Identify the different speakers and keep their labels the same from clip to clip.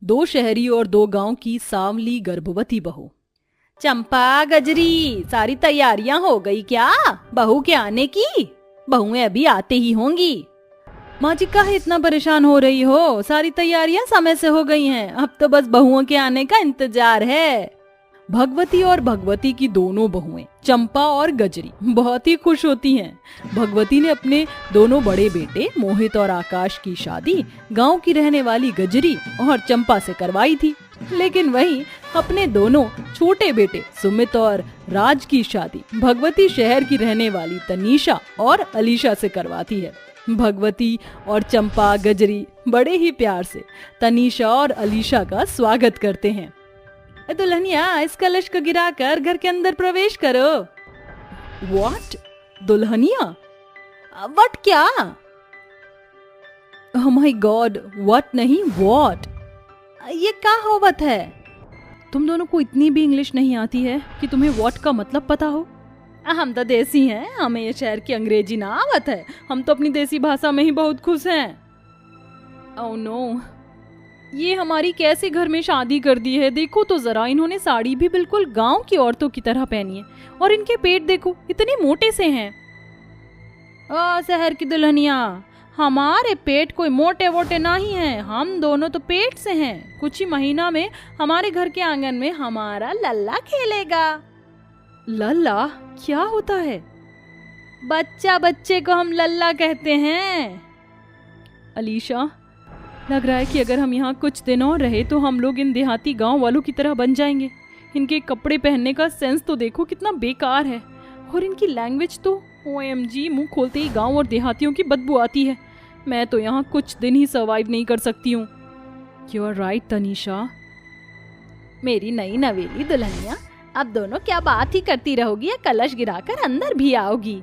Speaker 1: दो शहरी और दो गांव की सांवली गर्भवती बहू। चंपा, गजरी, सारी तैयारियां हो गई क्या बहू के आने की? बहुएं अभी आते ही होंगी। माँ जी काहे इतना परेशान हो रही हो? सारी तैयारियां समय से हो गई हैं, अब तो बस बहुओं के आने का इंतजार है। भगवती और भगवती की दोनों बहुएं चंपा और गजरी बहुत ही खुश होती हैं। भगवती ने अपने दोनों बड़े बेटे मोहित और आकाश की शादी गांव की रहने वाली गजरी और चंपा से करवाई थी, लेकिन वहीं अपने दोनों छोटे बेटे सुमित और राज की शादी भगवती शहर की रहने वाली तनीषा और अलीशा से करवाती है। भगवती और चंपा गजरी बड़े ही प्यार से तनीषा और अलीशा का स्वागत करते हैं। दुल्हनिया, इस कलश को गिराकर घर के अंदर प्रवेश करो। व्हाट? दुल्हनिया? व्हाट क्या? ओह माय गॉड, व्हाट नहीं व्हाट? ये क्या होवत है? तुम दोनों को इतनी भी इंग्लिश नहीं आती है कि तुम्हें व्हाट का मतलब पता हो? हम तो देसी हैं, हमें ये शहर की अंग्रेजी ना आवत है, हम तो अपनी देसी भाषा में ही बहुत खुश हैं। ओह नो, ये हमारी कैसे घर में शादी कर दी है? देखो तो जरा, इन्होंने साड़ी भी बिल्कुल गांव की औरतों की तरह पहनी है और इनके पेट देखो इतने मोटे से हैं। ओ शहर की दुल्हनिया, हमारे पेट कोई मोटे वोटे नहीं हैं, हम दोनों तो पेट से हैं। कुछ ही महीना में हमारे घर के आंगन में हमारा लल्ला खेलेगा। लल्ला क्या होता है? बच्चा, बच्चे को हम लल्ला कहते हैं। अलीशा, लग रहा है कि अगर हम यहाँ कुछ दिन और रहे तो हम लोग इन देहाती गांव वालों की तरह बन जाएंगे। इनके कपड़े पहनने का सेंस तो देखो कितना बेकार है, और इनकी लैंग्वेज तो OMG, मुंह खोलते ही गांव और देहातियों की बदबू आती है। मैं तो यहाँ कुछ दिन ही सर्वाइव नहीं कर सकती हूँ। You are right Tanisha. मेरी नई नवेली दुल्हनिया, अब दोनों क्या बात ही करती रहोगी या कलश गिराकर अंदर भी आओगी?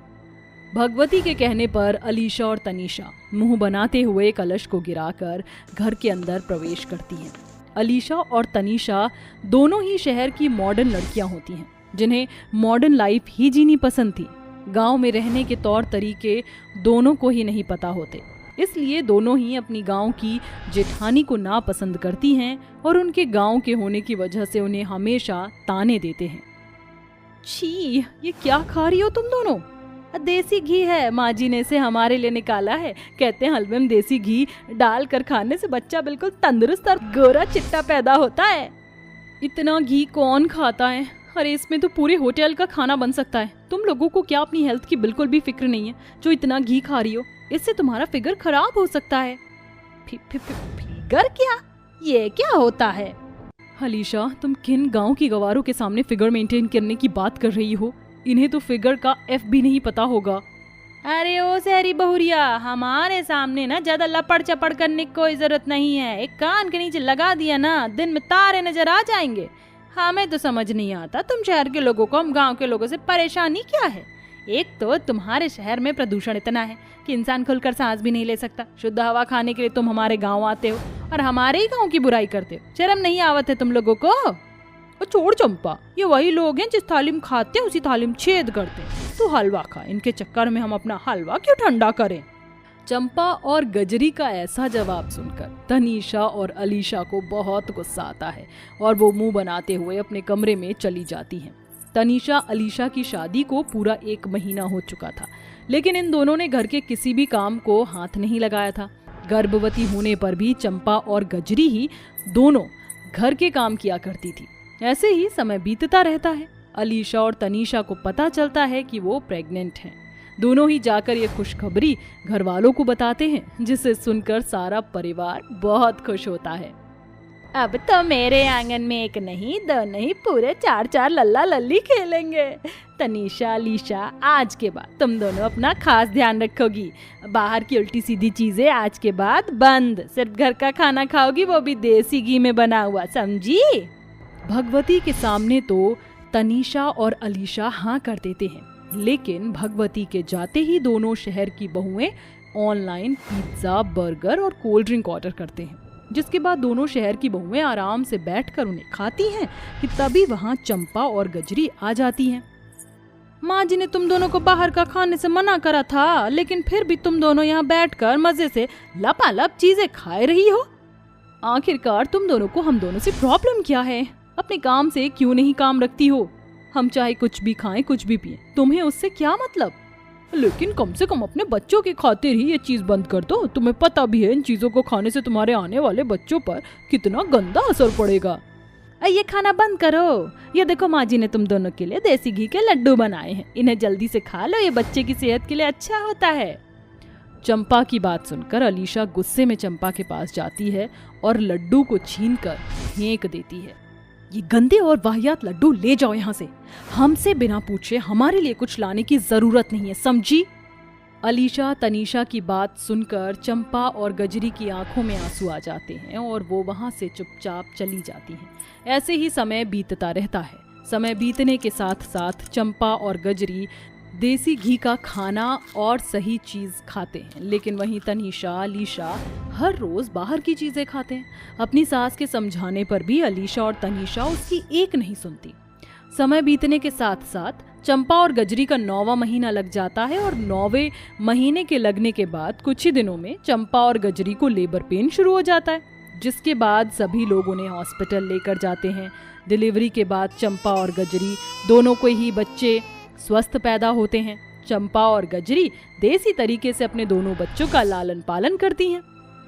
Speaker 1: भगवती के कहने पर अलीशा और तनीषा मुंह बनाते हुए कलश को गिराकर घर के अंदर प्रवेश करती हैं। अलीशा और तनीषा दोनों ही शहर की मॉडर्न लड़कियां होती हैं, जिन्हें मॉडर्न लाइफ ही जीनी पसंद थी। गांव में रहने के तौर तरीके दोनों को ही नहीं पता होते, इसलिए दोनों ही अपनी गांव की जेठानी को नापसंद करती हैं और उनके गांव के होने की वजह से उन्हें हमेशा ताने देते हैं। छी, ये क्या खा रही हो तुम दोनों? देसी घी है, माँ जी ने इसे हमारे लिए निकाला है। कहते हैं हलवे में देसी घी डाल कर खाने से बच्चा बिल्कुल तंदुरुस्त और गोरा चिट्टा पैदा होता है। इतना घी कौन खाता है? अरे इसमें तो पूरे होटल का खाना बन सकता है। तुम लोगों को क्या अपनी हेल्थ की बिल्कुल भी फिक्र नहीं है जो इतना घी खा रही हो? इससे तुम्हारा फिगर खराब हो सकता है। फिगर क्या? ये क्या होता है? अलीशा, तुम किन गांव की गवारों के सामने फिगर मेंटेन करने की बात कर रही हो? इन्हें तो फिगर का F भी नहीं पता होगा। अरे ओ शहरी बहुरिया, हमारे सामने ना ज्यादा लपड़ चपड़ करने की कोई जरूरत नहीं है। एक कान के नीचे लगा दिया ना, दिन में तारे नजर आ जाएंगे। हमें तो समझ नहीं आता तुम शहर के लोगों को हम गांव के लोगों से परेशानी क्या है। एक तो तुम्हारे शहर में प्रदूषण इतना है कि इंसान खुलकर सांस भी नहीं ले सकता। शुद्ध हवा खाने के लिए तुम हमारे गाँव आते हो और हमारे ही गाँव की बुराई करते हो। शर्म नहीं आवत है तुम लोगों को? छोड़ चंपा, ये वही लोग हैं जिस थाली में खाते हैं उसी थाली में छेद करते हैं। तू हलवा खा, इनके चक्कर में हम अपना हलवा क्यों ठंडा करें? चंपा और गजरी का ऐसा जवाब सुनकर तनीषा और अलीशा को बहुत गुस्सा आता है और वो मुंह बनाते हुए अपने कमरे में चली जाती हैं। तनीषा अलीशा की शादी को पूरा 1 महीना हो चुका था, लेकिन इन दोनों ने घर के किसी भी काम को हाथ नहीं लगाया था। गर्भवती होने पर भी चंपा और गजरी ही दोनों घर के काम किया करती थी। ऐसे ही समय बीतता रहता है। अलीशा और तनीषा को पता चलता है कि वो प्रेग्नेंट हैं। दोनों ही जाकर ये खुशखबरी घर वालों को बताते हैं, जिसे सुनकर सारा परिवार बहुत खुश होता है। अब तो मेरे आंगन में एक नहीं, दो नहीं, पूरे 4-4 लल्ला लल्ली खेलेंगे। तनीषा, अलीशा, आज के बाद तुम दोनों अपना खास ध्यान रखोगी। बाहर की उल्टी सीधी चीजें आज के बाद बंद। सिर्फ घर का खाना खाओगी, वो भी देसी घी में बना हुआ, समझी? भगवती के सामने तो तनीषा और अलीशा हाँ कर देते हैं, लेकिन भगवती के जाते ही दोनों शहर की बहुएं ऑनलाइन पिज्जा, बर्गर और कोल्ड ड्रिंक ऑर्डर करते हैं, जिसके बाद दोनों शहर की बहुएं आराम से बैठकर उन्हें खाती हैं कि तभी वहाँ चंपा और गजरी आ जाती हैं। माँ जी ने तुम दोनों को बाहर का खाने से मना करा था, लेकिन फिर भी तुम दोनों यहाँ बैठकर मजे से लपालप चीजें खा रही हो। आखिरकार तुम दोनों को हम दोनों से प्रॉब्लम क्या है? अपने काम से क्यों नहीं काम रखती हो? हम चाहे कुछ भी खाएं, कुछ भी पिएं, तुम्हें उससे क्या मतलब? लेकिन कम से कम अपने बच्चों की खातिर ही ये चीज बंद कर दो। तुम्हें पता भी है इन चीजों को खाने से तुम्हारे आने वाले बच्चों पर कितना गंदा असर पड़ेगा। ये खाना बंद करो। ये देखो, माँ जी ने तुम दोनों के लिए देसी घी के लड्डू बनाए हैं, इन्हें जल्दी से खा लो, ये बच्चे की सेहत के लिए अच्छा होता है। चंपा की बात सुनकर अलीशा गुस्से में चंपा के पास जाती है और लड्डू को छीनकर फेंक देती है। ये गंदे और वाहियात लड्डू ले जाओ यहाँ से। हमसे बिना पूछे हमारे लिए कुछ लाने की जरूरत नहीं है, समझी? अलीशा तनीषा की बात सुनकर चंपा और गजरी की आंखों में आंसू आ जाते हैं और वो वहां से चुपचाप चली जाती हैं। ऐसे ही समय बीतता रहता है। समय बीतने के साथ साथ चंपा और गजरी देसी घी का खाना और सही चीज खाते हैं, लेकिन वहीं तनीषा अलीशा हर रोज बाहर की चीजें खाते हैं। अपनी सास के समझाने पर भी अलीशा और तनीषा उसकी एक नहीं सुनती। समय बीतने के साथ साथ चंपा और गजरी का 9वां महीना लग जाता है और 9वें महीने के लगने के बाद कुछ ही दिनों में चंपा और गजरी को लेबर पेन शुरू हो जाता है, जिसके बाद सभी लोग उन्हें हॉस्पिटल लेकर जाते हैं। डिलीवरी के बाद चंपा और गजरी दोनों को ही बच्चे स्वस्थ पैदा होते हैं। चंपा और गजरी देसी तरीके से अपने दोनों बच्चों का लालन पालन करती हैं।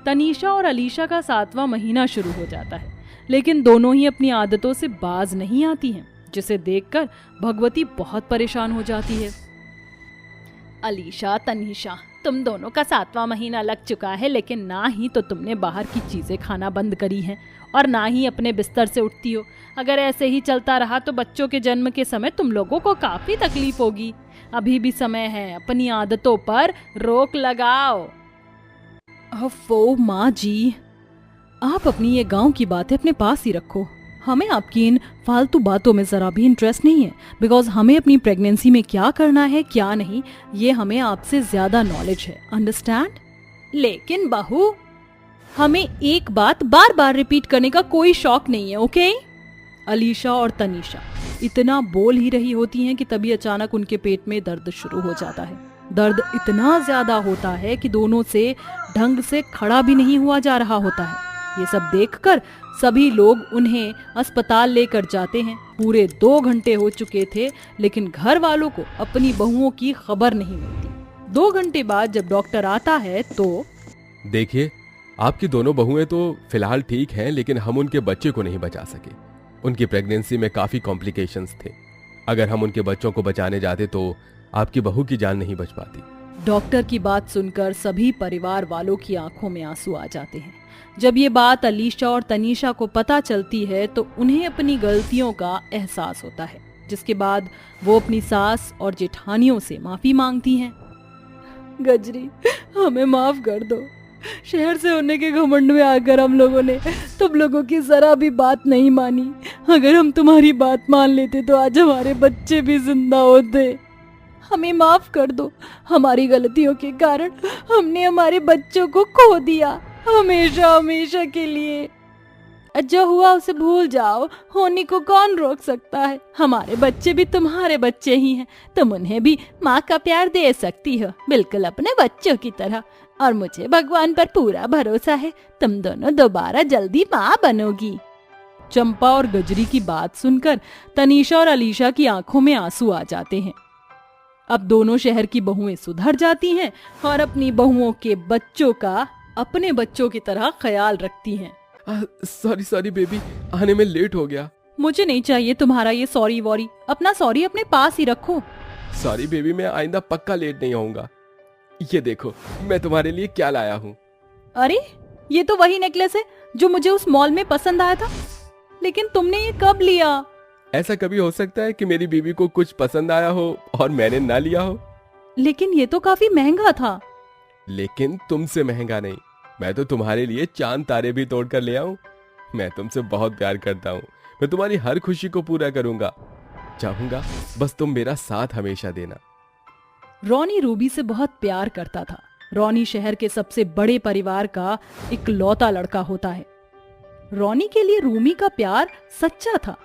Speaker 1: तनीषा और अलीशा का 7वां महीना शुरू हो जाता है, लेकिन दोनों ही अपनी आदतों से बाज नहीं आती हैं, जिसे देखकर भगवती बहुत परेशान हो जाती है। अलीशा, तनीषा, तुम दोनों का 7वां महीना लग चुका है, लेकिन ना ही तो तुमने बाहर की चीजें खाना बंद करी है और ना ही अपने बिस्तर से उठती हो। अगर ऐसे ही चलता रहा तो बच्चों के जन्म के समय तुम लोगों को काफी तकलीफ होगी। अभी भी समय है, अपनी आदतों पर रोक लगाओ। अफ़ो माँ जी, आप अपनी ये गांव की बातें अपने पास ही रखो। हमें आपकी इन फालतू बातों में जरा भी इंटरेस्ट नहीं है, बिकॉज हमें अपनी प्रेगनेंसी में क्या करना है क्या नहीं, ये हमें आपसे ज्यादा नॉलेज है, अंडरस्टैंड? लेकिन बहू, हमें एक बात बार बार रिपीट करने का कोई शौक नहीं है, ओके? अलीशा और तनीषा इतना बोल ही रही होती हैं कि तभी अचानक उनके पेट में दर्द शुरू हो जाता है। दर्द इतना ज्यादा होता है कि दोनों से ढंग से खड़ा भी नहीं हुआ जा रहा होता है। ये सब देखकर सभी लोग उन्हें अस्पताल लेकर जाते हैं। पूरे 2 घंटे हो चुके थे, लेकिन घर वालों को अपनी बहुओं की खबर नहीं मिलती। 2 घंटे बाद जब डॉक्टर आता है तो
Speaker 2: देखिए, आपकी दोनों बहुएं तो फिलहाल ठीक हैं, लेकिन हम उनके बच्चे को नहीं बचा सके। उनकी प्रेगनेंसी में काफी कॉम्प्लिकेशंस थे। अगर हम उनके बच्चों को बचाने जाते तो आपकी बहू की जान नहीं बच पाती।
Speaker 1: डॉक्टर की बात सुनकर सभी परिवार वालों की आंखों में आंसू आ जाते हैं। जब ये बात अलीशा और तनीषा को पता चलती है तो उन्हें अपनी गलतियों का एहसास होता है, जिसके बाद वो अपनी सास और जेठानियों से माफी मांगती हैं। गजरी, हमें माफ कर दो। शहर से होने के घमंड में आकर हम लोगों ने तुम लोगों की जरा भी बात नहीं मानी। अगर हम तुम्हारी बात मान लेते तो आज हमारे बच्चे भी जिंदा होते। हमें माफ कर दो। हमारी गलतियों के कारण हमने हमारे बच्चों को खो दिया, हमेशा हमेशा के लिए। जो हुआ उसे भूल जाओ, होने को कौन रोक सकता है। हमारे बच्चे भी तुम्हारे बच्चे ही हैं, तुम उन्हें भी माँ का प्यार दे सकती हो, बिल्कुल अपने बच्चों की तरह। और मुझे भगवान पर पूरा भरोसा है, तुम दोनों दोबारा जल्दी माँ बनोगी। चंपा और गजरी की बात सुनकर तनीषा और अलीशा की आंखों में आंसू आ जाते हैं। अब दोनों शहर की बहुएं सुधर जाती हैं और अपनी बहुओं के बच्चों का अपने बच्चों की तरह ख्याल रखती हैं।
Speaker 2: सॉरी बेबी, आने में लेट हो गया।
Speaker 1: मुझे नहीं चाहिए तुम्हारा ये सॉरी वॉरी, अपना सॉरी अपने पास ही रखो।
Speaker 2: सॉरी बेबी, मैं आइंदा पक्का लेट नहीं आऊंगा। ये देखो मैं तुम्हारे लिए क्या लाया हूँ।
Speaker 1: अरे, ये तो वही नेकलेस है जो मुझे उस मॉल में पसंद आया था, लेकिन तुमने ये कब लिया?
Speaker 2: ऐसा कभी हो सकता है कि मेरी बीवी को कुछ पसंद आया हो और मैंने ना लिया हो?
Speaker 1: लेकिन ये तो काफी महंगा था।
Speaker 2: लेकिन तुमसे महंगा नहीं, मैं तो तुम्हारे लिए चांद तारे भी तोड़ कर ले आऊं। मैं तुमसे बहुत प्यार करता हूँ, मैं तुम्हारी हर खुशी को पूरा करूंगा। चाहूंगा बस तुम मेरा साथ हमेशा देना।
Speaker 1: रॉनी रूबी से बहुत प्यार करता था। रॉनी शहर के सबसे बड़े परिवार का इकलौता लड़का होता है। रॉनी के लिए रूमी का प्यार सच्चा था,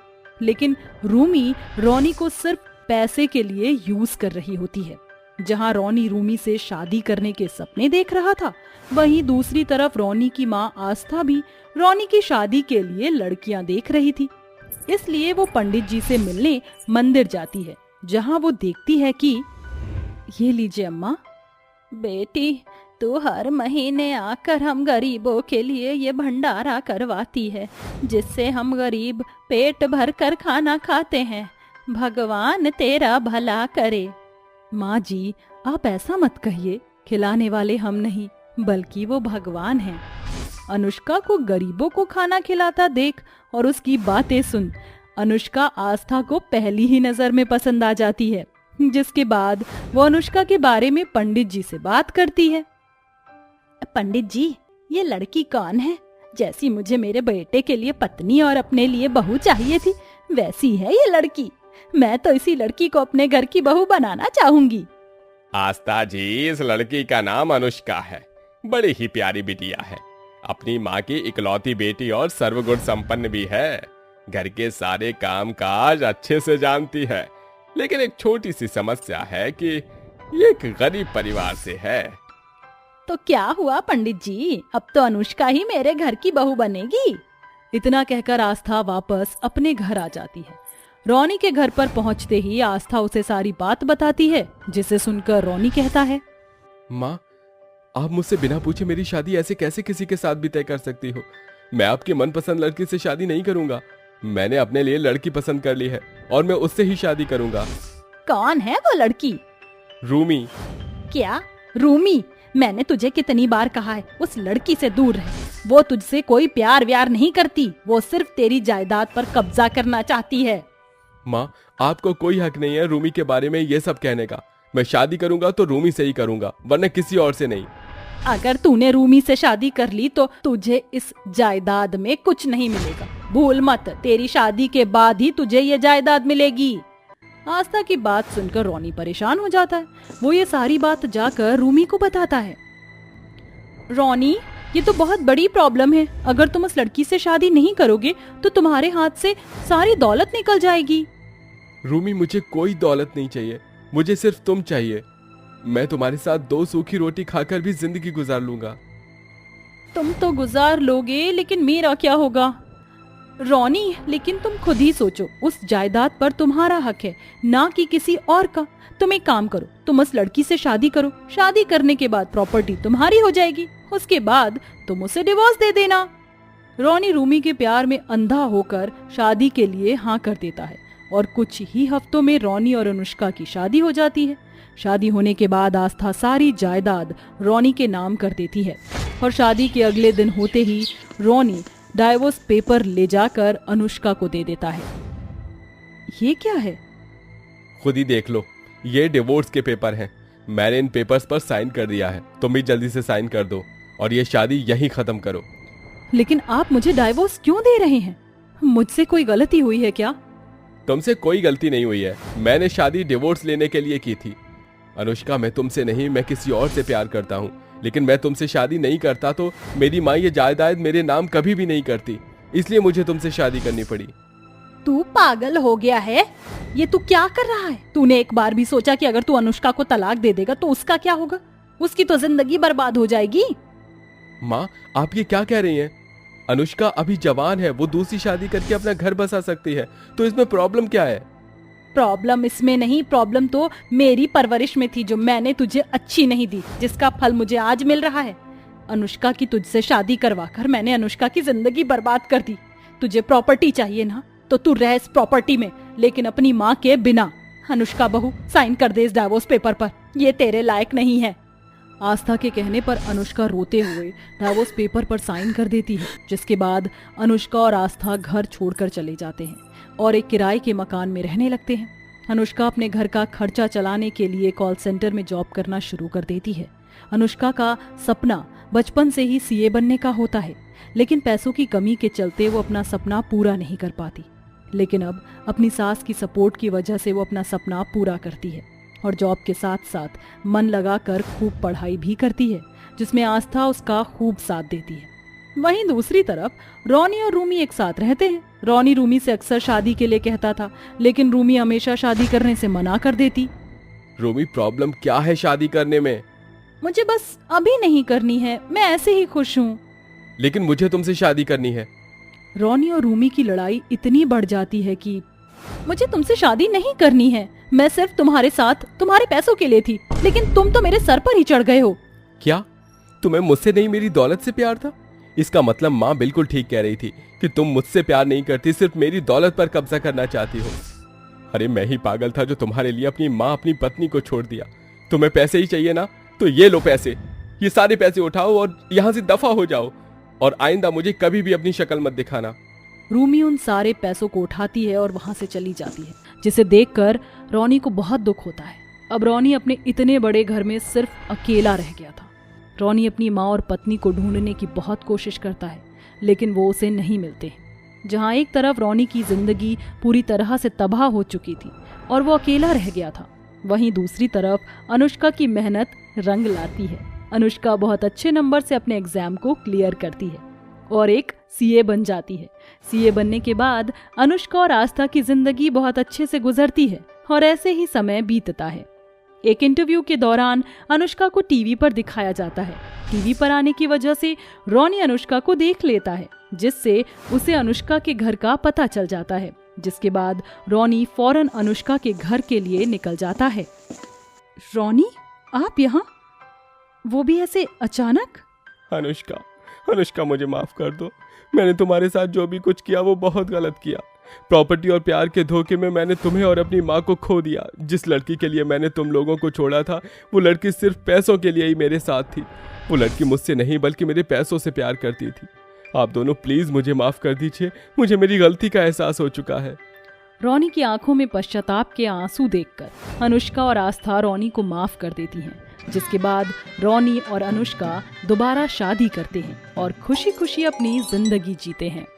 Speaker 1: लेकिन रूमी रॉनी को सिर्फ पैसे के लिए यूज कर रही होती है। जहां रोनी रूमी से शादी करने के सपने देख रहा था, वहीं दूसरी तरफ रोनी की माँ आस्था भी रोनी की शादी के लिए लड़कियां देख रही थी। इसलिए वो पंडित जी से मिलने मंदिर जाती है, जहां वो देखती है कि ये लीजिए अम्मा। बेटी, तू हर महीने आकर हम गरीबों के लिए ये भंडारा करवाती है, जिससे हम गरीब पेट भर कर खाना खाते हैं। भगवान तेरा भला करे। माँ जी, आप ऐसा मत कहिए, खिलाने वाले हम नहीं बल्कि वो भगवान हैं। अनुष्का को गरीबों को खाना खिलाता देख और उसकी बातें सुन अनुष्का आस्था को पहली ही नजर में पसंद आ जाती है, जिसके बाद वो अनुष्का के बारे में पंडित जी से बात करती है। पंडित जी, ये लड़की कौन है? जैसी मुझे मेरे बेटे के लिए पत्नी और अपने लिए बहू चाहिए थी, वैसी है ये लड़की। मैं तो इसी लड़की को अपने घर की बहू बनाना चाहूंगी।
Speaker 2: आस्था जी, इस लड़की का नाम अनुष्का है। बड़ी ही प्यारी बिटिया है, अपनी माँ की इकलौती बेटी और सर्वगुण संपन्न भी है। घर के सारे काम काज अच्छे से जानती है, लेकिन एक छोटी सी समस्या है कि ये एक गरीब परिवार से है।
Speaker 1: तो क्या हुआ पंडित जी, अब तो अनुष्का ही मेरे घर की बहू बनेगी। इतना कहकर आस्था वापस अपने घर आ जाती है। रोनी के घर पर पहुंचते ही आस्था उसे सारी बात बताती है, जिसे सुनकर रोनी कहता है,
Speaker 2: माँ, आप मुझसे बिना पूछे मेरी शादी ऐसे कैसे किसी के साथ भी तय कर सकती हो? मैं आपकी मनपसंद लड़की से शादी नहीं करूंगा। मैंने अपने लिए लड़की पसंद कर ली है और मैं उससे ही शादी करूंगा।
Speaker 1: कौन है वो लड़की?
Speaker 2: रूमी।
Speaker 1: क्या रूमी? मैंने तुझे कितनी बार कहा है उस लड़की से दूर रहे। वो तुझसे कोई प्यार व्यार नहीं करती, वो सिर्फ तेरी जायदाद पर कब्जा करना चाहती है।
Speaker 2: माँ, आपको कोई हक नहीं है रूमी के बारे में ये सब कहने का। मैं शादी करूंगा तो रूमी से ही करूंगा, वरना किसी और से नहीं।
Speaker 1: अगर तूने रूमी से शादी कर ली तो तुझे इस जायदाद में कुछ नहीं मिलेगा। भूल मत, तेरी शादी के बाद ही तुझे ये जायदाद मिलेगी। आस्था की बात सुनकर रोनी परेशान हो जाता है। वो ये सारी बात जाकर रूमी को बताता है। रोनी, ये तो बहुत बड़ी प्रॉब्लम है। अगर तुम उस लड़की से शादी नहीं करोगे तो तुम्हारे हाथ से सारी दौलत निकल जाएगी।
Speaker 2: रूमी, मुझे कोई दौलत नहीं चाहिए, मुझे सिर्फ तुम चाहिए। मैं तुम्हारे साथ 2 सूखी रोटी खाकर भी जिंदगी गुजार लूंगा।
Speaker 1: तुम तो गुजार लोगे, लेकिन मेरा क्या होगा? रोनी, लेकिन तुम खुद ही सोचो, उस जायदाद पर तुम्हारा हक है, ना कि किसी और का। तुम एक काम करो, तुम उस लड़की से शादी करो। शादी करने के बाद प्रॉपर्टी तुम्हारी हो जाएगी, उसके बाद तुम उसे डिवोर्स दे देना। रोनी रूमी के प्यार में अंधा होकर शादी के लिए हाँ कर देता है और कुछ ही हफ्तों में रोनी और अनुष्का की शादी हो जाती है। शादी होने के बाद आस्था सारी जायदाद रोनी के नाम कर देती है और शादी के अगले दिन होते ही रोनी डाइवोर्स पेपर ले जाकर अनुष्का को दे देता है। ये क्या है?
Speaker 2: खुद ही देख लो, ये डिवोर्स के पेपर हैं। मैंने इन पेपर्स पर साइन कर दिया है, तुम भी जल्दी से साइन कर दो और ये शादी यहीं खत्म करो।
Speaker 1: लेकिन आप मुझे डाइवोर्स क्यों दे रहे हैं? मुझसे कोई गलती हुई है क्या?
Speaker 2: तुमसे कोई गलती नहीं हुई है, मैंने शादी डिवोर्स लेने के लिए की थी। अनुष्का, मैं तुमसे नहीं, मैं किसी और से प्यार करता हूँ, लेकिन मैं तुमसे शादी नहीं करता तो मेरी माँ ये जायदाद मेरे नाम कभी भी नहीं करती, इसलिए मुझे तुमसे शादी करनी पड़ी।
Speaker 1: तू पागल हो गया है? ये तू क्या कर रहा है? तूने एक बार भी सोचा कि अगर तू अनुष्का को तलाक दे देगा तो उसका क्या होगा? उसकी तो जिंदगी बर्बाद हो जाएगी।
Speaker 2: माँ, आप ये क्या कह रही हैं? अनुष्का अभी जवान है, वो दूसरी शादी करके अपना घर बसा सकती है, तो इसमें प्रॉब्लम क्या है?
Speaker 1: प्रॉब्लम इसमें नहीं, प्रॉब्लम तो मेरी परवरिश में थी जो मैंने तुझे अच्छी नहीं दी, जिसका फल मुझे आज मिल रहा है। अनुष्का की तुझसे शादी करवाकर मैंने अनुष्का की जिंदगी बर्बाद कर दी। तुझे प्रॉपर्टी चाहिए ना, तो तू रह इस प्रॉपर्टी में, लेकिन अपनी माँ के बिना। अनुष्का बहू, साइन कर दे इस डाइवोर्स पेपर पर, ये तेरे लायक नहीं है। आस्था के कहने पर अनुष्का रोते हुए डाइवोर्स पेपर पर साइन कर देती है, जिसके बाद अनुष्का और आस्था घर छोड़कर चले जाते हैं और एक किराए के मकान में रहने लगते हैं। अनुष्का अपने घर का खर्चा चलाने के लिए कॉल सेंटर में जॉब करना शुरू कर देती है। अनुष्का का सपना बचपन से ही सीए बनने का होता है, लेकिन पैसों की कमी के चलते वो अपना सपना पूरा नहीं कर पाती। लेकिन अब अपनी सास की सपोर्ट की वजह से वो अपना सपना पूरा करती है और जॉब के साथ साथ मन लगाकर खूब पढ़ाई भी करती है, जिसमें आस्था उसका खूब साथ देती है। वहीं दूसरी तरफ रोनी और रूमी एक साथ रहते हैं। रोनी रूमी से अक्सर शादी के लिए कहता था, लेकिन रूमी हमेशा शादी करने से मना कर देती।
Speaker 2: रोमी, प्रॉब्लम क्या है शादी करने में?
Speaker 1: मुझे बस अभी नहीं करनी है, मैं ऐसे ही खुश हूँ।
Speaker 2: लेकिन मुझे तुमसे शादी करनी है।
Speaker 1: रोनी और रूमी की लड़ाई इतनी बढ़ जाती है कि मुझे तुमसे शादी नहीं करनी है, मैं सिर्फ तुम्हारे साथ तुम्हारे पैसों के लिए थी, लेकिन तुम तो मेरे सर पर ही चढ़ गए हो।
Speaker 2: क्या तुम्हें मुझसे नहीं मेरी दौलत से प्यार था? इसका मतलब माँ बिल्कुल ठीक कह रही थी कि तुम मुझसे प्यार नहीं करती, सिर्फ मेरी दौलत पर कब्जा करना चाहती हो। अरे मैं ही पागल था जो तुम्हारे लिए अपनी माँ अपनी पत्नी को छोड़ दिया। तुम्हें पैसे ही चाहिए ना, तो ये लो पैसे, ये सारे पैसे उठाओ और यहाँ से दफा हो जाओ, और आइंदा मुझे कभी भी अपनी शक्ल मत दिखाना।
Speaker 1: रूमी उन सारे पैसों को उठाती है और वहां से चली जाती है, जिसे देखकर रोनी को बहुत दुख होता है। अब रोनी अपने इतने बड़े घर में सिर्फ अकेला रह गया था। रोनी अपनी माँ और पत्नी को ढूंढने की बहुत कोशिश करता है, लेकिन वो उसे नहीं मिलते। जहाँ एक तरफ रोनी की जिंदगी पूरी तरह से तबाह हो चुकी थी और वो अकेला रह गया था, वहीं दूसरी तरफ अनुष्का की मेहनत रंग लाती है। अनुष्का बहुत अच्छे नंबर से अपने एग्जाम को क्लियर करती है और एक सीए बन जाती है। सीए बनने के बाद अनुष्का और आस्था की जिंदगी बहुत अच्छे से गुजरती है और ऐसे ही समय बीतता है। एक इंटरव्यू के दौरान अनुष्का को टीवी पर दिखाया जाता है। टीवी पर आने की वजह से रोनी अनुष्का को देख लेता है, जिससे उसे अनुष्का के घर का पता चल जाता है, जिसके बाद रोनी फौरन अनुष्का के घर के लिए निकल जाता है। रोनी, आप यहाँ? वो भी ऐसे अचानक?
Speaker 2: अनुष्का मुझे माफ कर दो। मैंने तुम्हारे साथ जो भी कुछ किया वो बहुत गलत किया। प्रॉपर्टी और प्यार के धोखे में मैंने तुम्हें और अपनी माँ को खो दिया। जिस लड़की के लिए मैंने तुम लोगों को छोड़ा था, वो लड़की सिर्फ पैसों के लिए ही मेरे साथ थी। वो लड़की मुझसे नहीं बल्कि मेरे पैसों से प्यार करती थी। आप दोनों प्लीज मुझे माफ कर दीजिए, मुझे मेरी गलती का एहसास हो चुका है।
Speaker 1: रोनी की आंखों में पश्चाताप के आंसू देखकर अनुष्का और आस्था रोनी को माफ कर देती हैं, जिसके बाद रोनी और अनुष्का दोबारा शादी करते हैं और खुशी खुशी अपनी जिंदगी जीते हैं।